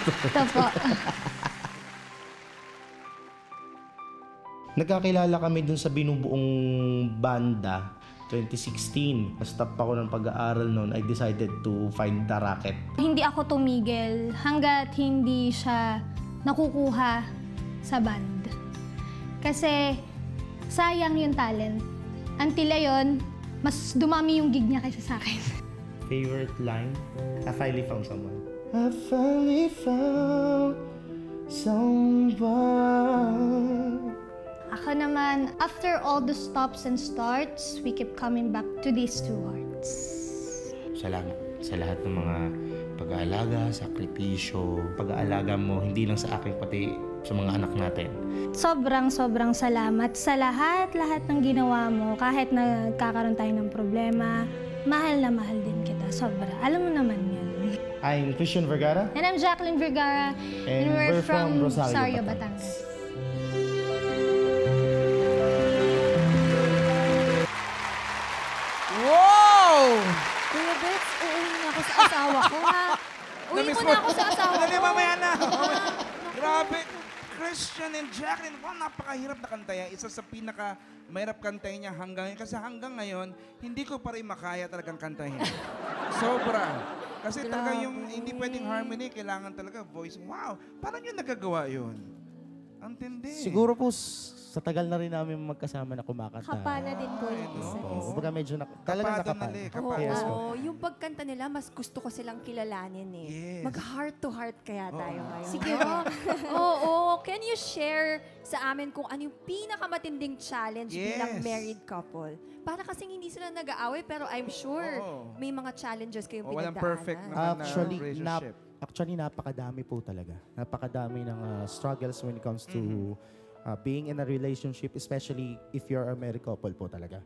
Ito po. Nagkakilala kami dun sa binubuong banda 2016. Na-stop ako ng pag-aaral noon. I decided to find the racket. Hindi ako tumigil hanggat hindi siya nakukuha sa band. Kasi sayang yung talent. Until ayon, mas dumami yung gig niya kaysa sa akin. Favorite line? I finally found someone. I finally found someone. Ako naman, after all the stops and starts, we keep coming back to these two words. Salamat sa lahat ng mga pag-aalaga, sakripisyo, pag-aalaga mo, hindi lang sa akin, pati sa mga anak natin. Sobrang salamat sa lahat ng ginawa mo. Kahit nagkakaroon tayo ng problema, mahal na mahal din kita. Sobra. Alam mo naman yan. I'm Christian Vergara. And I'm Jacqueline Vergara. And we're from Rosario, Batangas. Wow! Kuya Bex, uuwi na ako sa asawa ko, ha? Uwi mo na ako sa asawa ko. Dali, mamaya na. Grabe. Christian and Jacqueline, wow, napakahirap na kanta yan. Isa sa pinaka-mahirap kantahin niya hanggang ngayon. Kasi hanggang ngayon, hindi ko pa rin makaya talagang kantahin. Sobra. Kasi talaga yung hindi pwedeng harmony, kailangan talaga voice. Wow, paano nyo nagagawa yun? Ang tindi. Siguro po sa tagal na rin namin magkasama na kumakanta. Kapana din po yung isa. Kumbaga medyo talagang nakapal. Kapado. Oo, yung pagkanta nila, mas gusto ko silang kilalanin eh. Yes. Mag-heart to heart kaya tayo ngayon. Sige po. Oo, can you share sa amin kung ano yung pinakamatinding challenge bilang married couple? Para kasing hindi sila nag-aaway, pero I'm sure may mga challenges kayong pinagdaanan. Walang perfect naman na relationship. Actually, napakadami po talaga. Napakadami ng struggles when it comes to being in a relationship, especially if you're a married couple po talaga.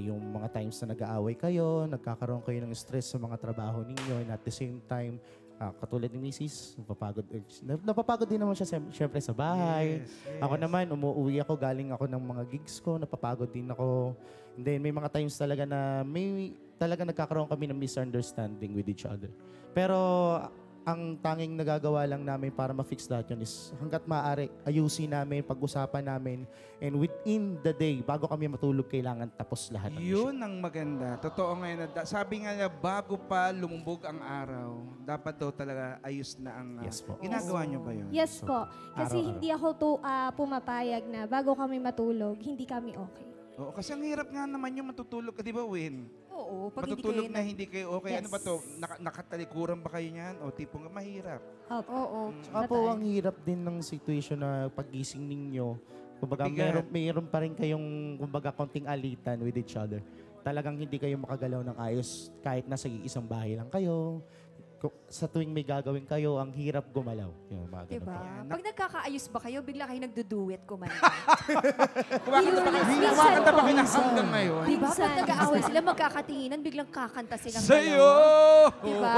Yung mga times na nag-aaway kayo, nagkakaroon kayo ng stress sa mga trabaho ninyo, and at the same time, katulad ni Mrs., napapagod din naman siya syempre sa bahay. Yes, yes. Ako naman, umuwi ako, galing ako ng mga gigs ko, napapagod din ako. And then may mga times talaga na talaga nagkakaroon kami ng misunderstanding with each other. Pero ang tanging nagagawa lang namin para ma-fix lahat yun is hanggat maaari, ayusin namin, pag-usapan namin, and within the day, bago kami matulog, kailangan tapos lahat ng issue. Yun ang maganda. Totoo ngayon. Sabi nga niya, bago pa lumubog ang araw, dapat daw talaga ayos na ang... Yes po. Ginagawa niyo ba yun? Yes po. Kasi Araw-araw. hindi ako pumapayag na bago kami matulog, hindi kami okay. Oo, kasi ang hirap nga naman yung matutulog ka, di ba, Win? Oo, pag hindi Matutulog kayo na hindi kayo okay. Yes. Ano ba to? Nakatalikuran ba kayo niyan? O tipong mahirap? Oo. Saka po, ang hirap din ng situation na paggising ninyo. Kumbaga, Bigat. mayroon pa rin kayong, kumbaga, konting alitan with each other. Talagang hindi kayo makagalaw ng ayos kahit nasa isang bahay lang kayo. Sa tuwing may gagawin kayo, ang hirap gumalaw. Yung mga ganun Diba? po. Pag nagkakaayos ba kayo, bigla kayo nagduduet kumanta. Kumakanta ba kayo na hanggang ngayon? Diba? Pag nag-aaway sila, magkakatinginan, biglang kakanta silang Sa'yo! dalawa. Diba?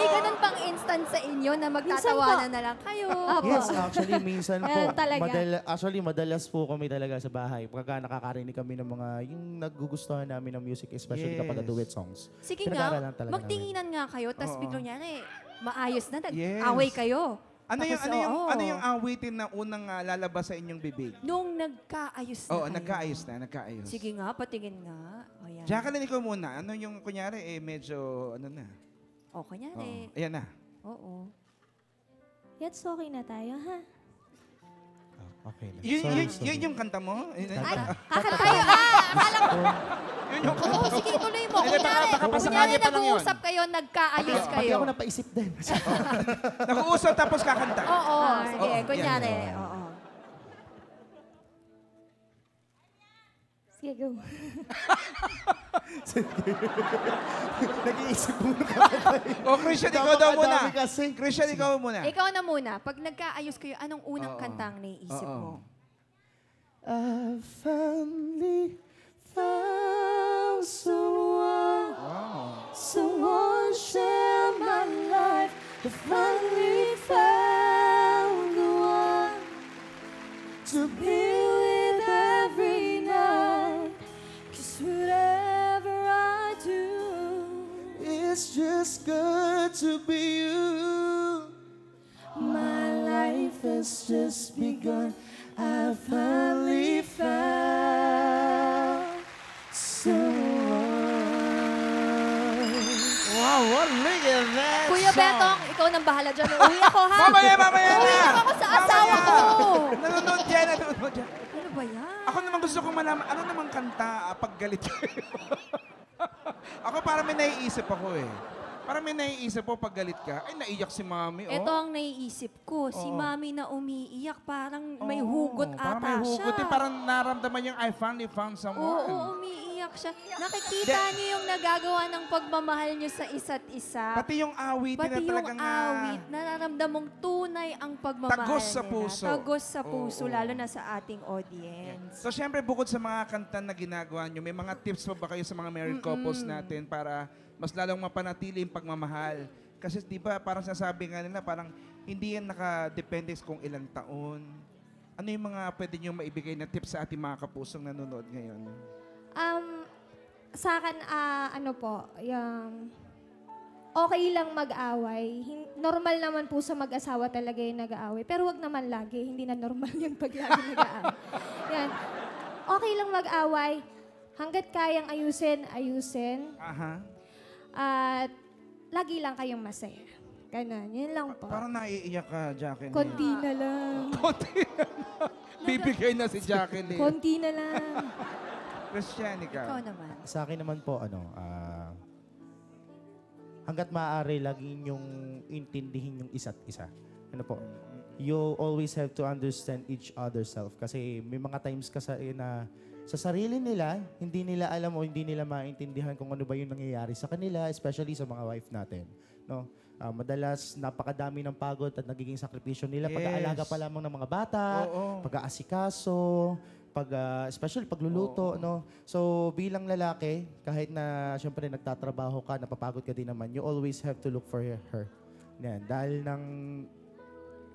May ganun bang instance sa inyo na magtatawanan na lang kayo? Yes, actually, minsan po. Talaga. Madalas po kami talaga sa bahay. Pagka nakakarinig kami ng mga, yung nagugustuhan namin ng music, especially kapag duet songs. Sige Pinag-aaralan nga, talaga magtinginan nga kayo, tapos biglang maayos na, Yes. nag-away kayo. Ano Tapos, ano yung awitin na unang lalabas sa inyong bibig? Nung nagkaayos na Oo, kayo. nagkaayos. Sige nga, patingin nga. O yan. Jacqueline, ikaw muna. Ano yung, kunyari, medyo, ano na? O, kunyari. Ayan na. Oo. Yes, okay na tayo, ha? Okay lang. Yun yung kanta mo? Kakatayo! Akala ko. Yun yung kanta Oo, mo? sige, tuloy mo. Hindi, baka pasakali pa lang yun. nag-uusap kayo, nagkaayos Pati kayo. ako napaisip din. Nag-uusap tapos kakanta. Oo, sige, Oo, kunyari. yan. Oo. Sige, go. Nag-iisip muna ka. Christian, ikaw daw muna. Napakadami kasi. Christian, ikaw muna. Ikaw na muna. Pag nagkaayos kayo, anong unang kantang naiisip mo? I finally found someone. Someone share my life. I finally found the one to be with every night. 'Cause whatever I do, it's just good to be you. has just begun. I finally found someone. Wow, look at that Kuya song. Betong, ikaw nang bahala dyan. Uwi ako, ha? Mamaya na! Uwi ako sa asawa ko! Nanonood yan. Ano ba yan? Ako naman gusto kong malaman, ano namang kanta pag galit kayo? Ako parang may naiisip ako eh. Parang may naiisip po pag galit ka, ay naiyak si mami, oh. Ito ang naiisip ko. Si mami na umiiyak, parang may Oo, hugot parang ata may hugot. siya. Parang naramdaman yung I finally found someone. Oo, umiiyak siya. Nakikita niyo yung nagagawa ng pagmamahal niyo sa isa't isa. Pati yung awit Pati na yung talagang awit, nararamdamang tunay ang pagmamahal Tagos sa nila. puso. Tagos sa puso, Oo. lalo na sa ating audience. So, syempre, bukod sa mga kanta na ginagawa nyo, may mga tips pa ba kayo sa mga married couples natin para mas lalong mapanatili yung pagmamahal? Kasi di ba parang sinasabi nga nila, parang hindi yan nakadepende kung ilang taon. Ano yung mga pwede nyo maibigay na tips sa ating mga kapusong nanonood ngayon? Sa akin, ano po, yung okay lang mag-away. Normal naman po sa mag-asawa talaga yung nag-aaway. Pero wag naman lagi. Hindi na normal yung pag lagi nag-aaway. Yan. Okay lang mag-away. Hanggat kayang ayusin, ayusin. Aha. At lagi lang kayong masaya. Ganun. Yun lang po. Parang naiiyak ka, Jacqueline. Konti na lang. Konti na. Bibigay na si Jacqueline. Konti na lang. Christian, Ikaw ikaw. naman. Sa akin naman po, hanggat maaari, laging yung intindihin yung isa't isa. Ano po? You always have to understand each other's self. Kasi may mga times kasi na sa sarili nila, hindi nila alam o hindi nila maintindihan kung ano ba yung nangyayari sa kanila, especially sa mga wife natin. No? Madalas, napakadami ng pagod at nagiging sakripisyo nila. Yes. Pag-aalaga pa lamang ng mga bata, Oo. pag-aasikaso, especially pagluluto. No? So, bilang lalaki, kahit na siyempre nagtatrabaho ka, napapagod ka din naman, you always have to look for her. Yan. Dahil nang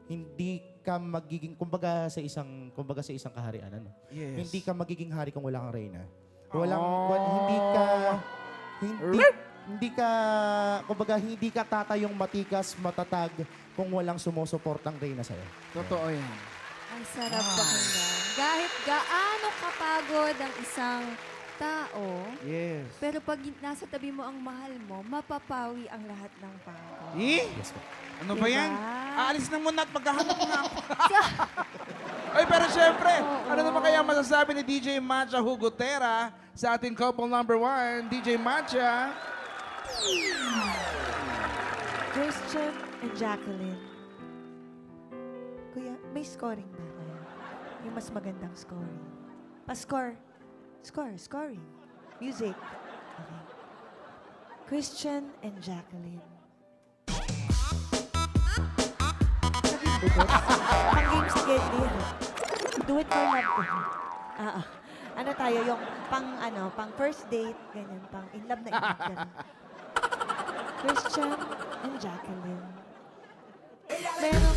hindi ka magiging kumbaga sa isang kaharian, ano. Yes. Hindi ka magiging hari kung wala kang reyna. Hindi ka tatayong matikas, matatag kung walang sumusuportang reyna sa'yo. Totoo yan. Ang sarap pakinggan. Kahit gaano kapagod ang isang tao, Yes. pero pag nasa tabi mo ang mahal mo, mapapawi ang lahat ng pagod. Yes po. Ano ba Diba? yan? Aalis na muna at maghahanap na ako. Ay, pero syempre, ano naman kaya masasabi ni DJ Matcha Hugotera sa ating couple number 1, DJ Matcha? Christian and Jacqueline. Kuya, may scoring ba kayo? Yung mas magandang scoring. Pa-score. Scoring. Music. Okay. Christian and Jacqueline. Pang games together. Do it for love. Ano tayo, yung pang first date, ganyan, pang in love na in love. Ganun. Christian and Jacqueline. Meron.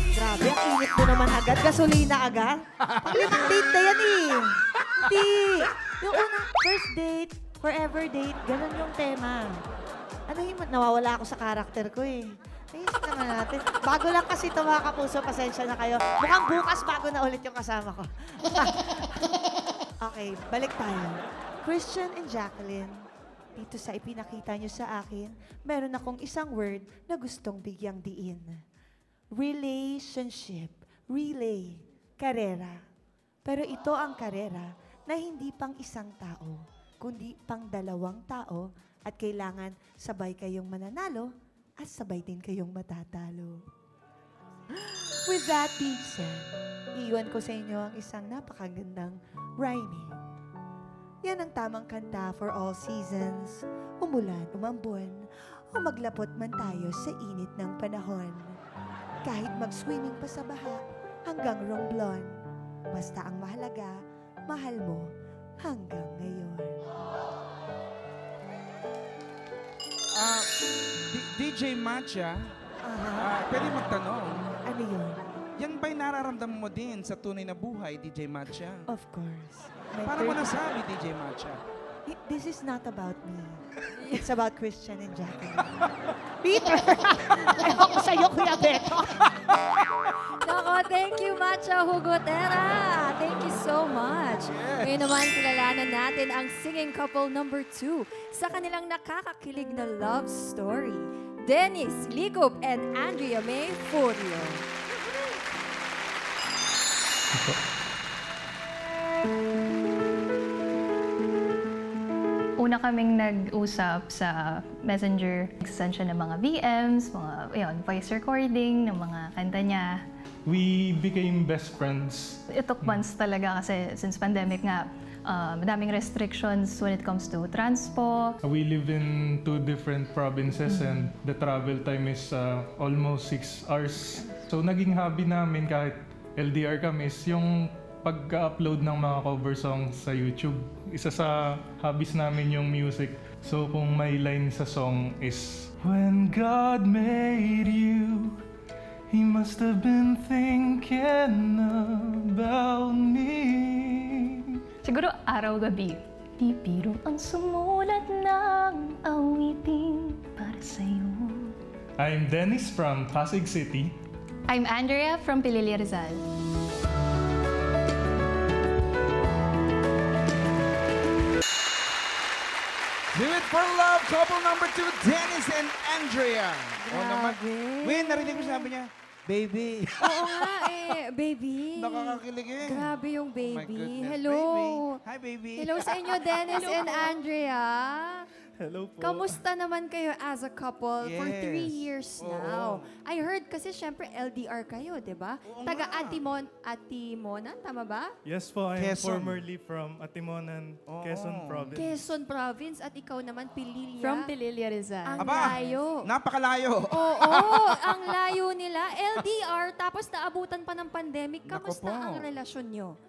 Grabe, ang init mo naman agad. Gasolina agad. Pang-limang date na yan eh. Hindi. Yung unang first date, forever date, ganun yung tema. Ano yung nawawala ako sa karakter ko eh. Ayos naman natin. Bago lang kasi ito mga kapuso, pasensya na kayo. Mukhang bukas bago na ulit yung kasama ko. Okay, balik tayo. Christian and Jacqueline, dito sa ipinakita nyo sa akin, meron akong isang word na gustong bigyang diin. Relationship. Relay. Karera. Pero ito ang karera na hindi pang isang tao, kundi pang dalawang tao at kailangan sabay kayong mananalo at sabay din kayong matatalo. With that being said, iiwan ko sa inyo ang isang napakagandang rhyming. Yan ang tamang kanta for all seasons, umulan, umambon, o maglapot man tayo sa init ng panahon. Kahit mag-swimming pa sa baha hanggang Romblon, basta ang mahalaga, mahal mo hanggang ngayon. DJ Matcha, Aha, pwede magtanong. ano yun? Yan ba'y nararamdaman mo din sa tunay na buhay, DJ Matcha? Of course. My Paano mo third- nasabi, DJ Matcha? This is not about me. It's about Christian and Jacqueline. Peter! Ewan ko sa'yo, Kuya Beto. Macha Hugotera! Thank you so much. Ngayon naman, kilalanan natin ang singing couple number 2 sa kanilang nakakakilig na love story. Dennis Ligop and Andrea May Furio. Una kaming nag-usap sa Messenger. Nagsasend siya ng mga VMs, mga voice recording ng mga kanta niya. We became best friends. It took months talaga kasi since pandemic nga, madaming restrictions when it comes to transpo. We live in 2 different provinces and the travel time is almost 6 hours. So naging hobby namin kahit LDR kami is yung pag-upload ng mga cover songs sa YouTube. Isa sa hobbies namin yung music. So kung may line sa song is, when God made you, He must have been thinking about me. Siguro araw-gabi, bibiro ang sumulat ng awitin para sa'yo. I'm Dennis from Pasig City. I'm Andrea from Pilili Rizal. Do it for love, couple number 2, Dennis and Andrea. Naman. Win, narinig ko sabi niya, baby. Oo nga baby. Nakakakilig eh. Grabe yung Oh my baby. goodness, Hello. baby. Hi, baby. Hello sa inyo, Dennis and Andrea. Hello po. Kamusta naman kayo as a couple for 3 Yes. years Oo. now? I heard kasi syempre LDR kayo, di ba? Oo Taga nga. Atimonan, tama ba? Yes po, I'm Quezon. formerly from Atimonan, Oo. Quezon Province. Quezon Province at ikaw naman Pililya. From Pilili Rizal. Ang Aba, layo. napakalayo. Oo, ang layo nila. LDR, tapos naabutan pa ng pandemic. Naku Kamusta po. ang relasyon nyo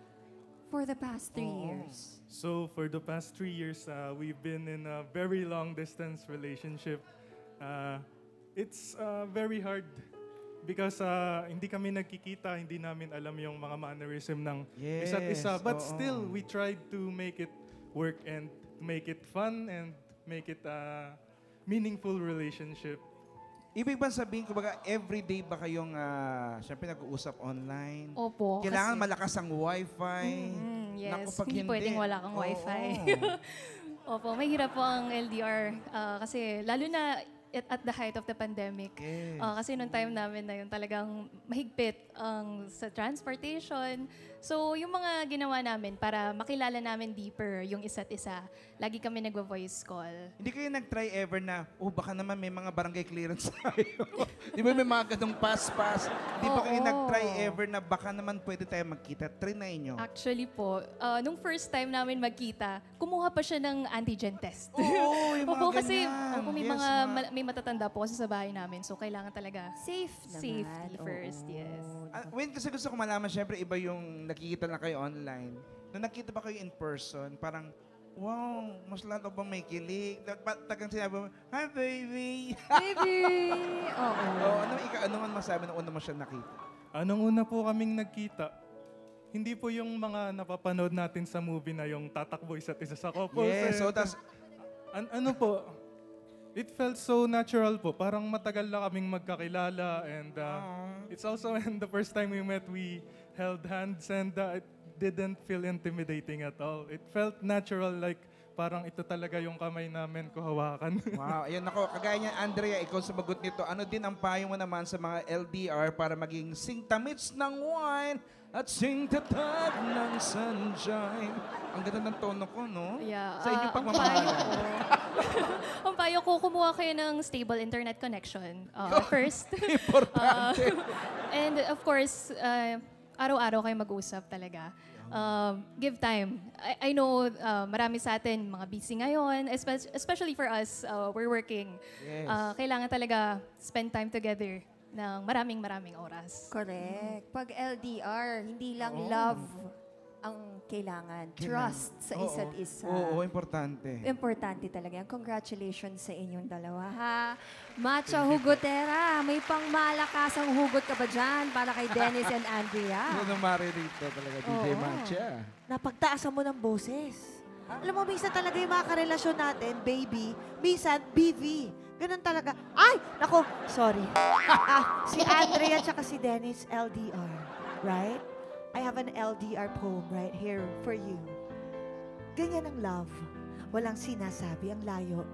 for the past 3 years? So for the past 3 years, we've been in a very long distance relationship. It's very hard because hindi kami nagkikita, hindi namin alam yung mga mannerism ng isa't isa. But oo. still, we tried to make it work and make it fun and make it a meaningful relationship. Ibig ba sabihin, kumbaga, everyday ba kayong, syempre nag-uusap online? Opo. Kailangan malakas ang wifi? Yes, Naku, pag hindi pwedeng wala kang Oo. wifi. Opo, mahirap po ang LDR kasi lalo na at the height of the pandemic. Yes. Kasi nung time namin na yun talagang mahigpit sa transportation. So yung mga ginawa namin para makilala namin deeper yung isa't isa, lagi kami nagvo-voice call. Hindi kayo nag-try ever na, baka naman may mga barangay clearance tayo. Di ba may mga ganong pass-pass? Di ba kayo Oo. nag-try ever na baka naman pwede tayo magkita? Trinay nyo. Actually po, nung first time namin magkita, kumuha pa siya ng antigen test. Oo, yung mga Opo, kasi ganyan. may Yes, mga ma'am. may matatanda po kasi sa bahay namin. So kailangan talaga Safe naman. safety Oo. first, yes. When kasi gusto ko malaman, syempre iba yung nakikita na kayo online. Nung nakita ba kayo in person, parang, wow, mas lalo bang may kilig? Tagang sinabi mo, hi baby! Baby! Oo. Ano man masabi nung una mo siya nakita? Anong una po kaming nagkita? Hindi po yung mga napapanood natin sa movie na yung tatakbo isa't isa sa couples. Yes, so tas, Ano po, it felt so natural po. Parang matagal na kaming magkakilala and it's also when the first time we met, we held hands and it didn't feel intimidating at all. It felt natural, like parang ito talaga yung kamay namin ko hawakan. wow, ayun ako, kagaya niya, Andrea, ikaw sumagot nito. Ano din ang payo mo naman sa mga LDR para maging singtamits ng wine at singtatag ng sunshine? Ang ganda ng tono ko, no? Yeah, Sa inyong ang pagmamahalan. payo ko, ang payo ko, kumuha kayo ng stable internet connection first. Importante. And of course, araw-araw kayo mag-usap talaga. Give time. I know marami sa atin mga busy ngayon, especially for us, we're working. Yes. Kailangan talaga spend time together ng maraming oras. Correct. Pag LDR, hindi lang love ang kailangan. Trust sa Oo. isa't isa. Oo, importante. Importante talaga yan. Congratulations sa inyong dalawa, ha? Macha Hugotera, may pangmalakasang hugot ka ba dyan para kay Dennis and Andrea? Ano maririto talaga, DJ Oo. Mancha? Napagtaasan mo ng boses. Alam mo, minsan talaga yung mga karelasyon natin, baby, minsan, BV. Ganun talaga. Ay! Nako, sorry. Si Andrea at si Dennis, LDR. Right? I have an LDR poem right here for you. Ganyan ang love. Walang sinasabi ang layo.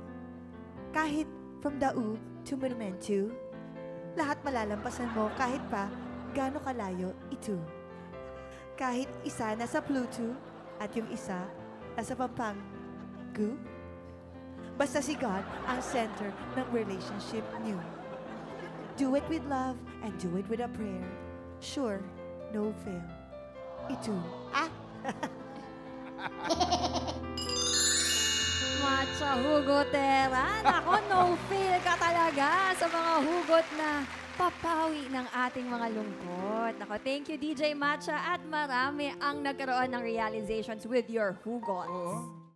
Kahit from Daug to Monumento, lahat malalampasan mo kahit pa gaano kalayo ito. Kahit isa nasa Pluto at yung isa nasa Pampanga, basta si God ang center ng relationship niyo. Do it with love and do it with a prayer. Sure, no fail. Ito. Matcha hugotera. Nako, no fail ka talaga sa mga hugot na papawi ng ating mga lungkot. Nako, thank you DJ Matcha at marami ang nagkaroon ng realizations with your hugot. Oo.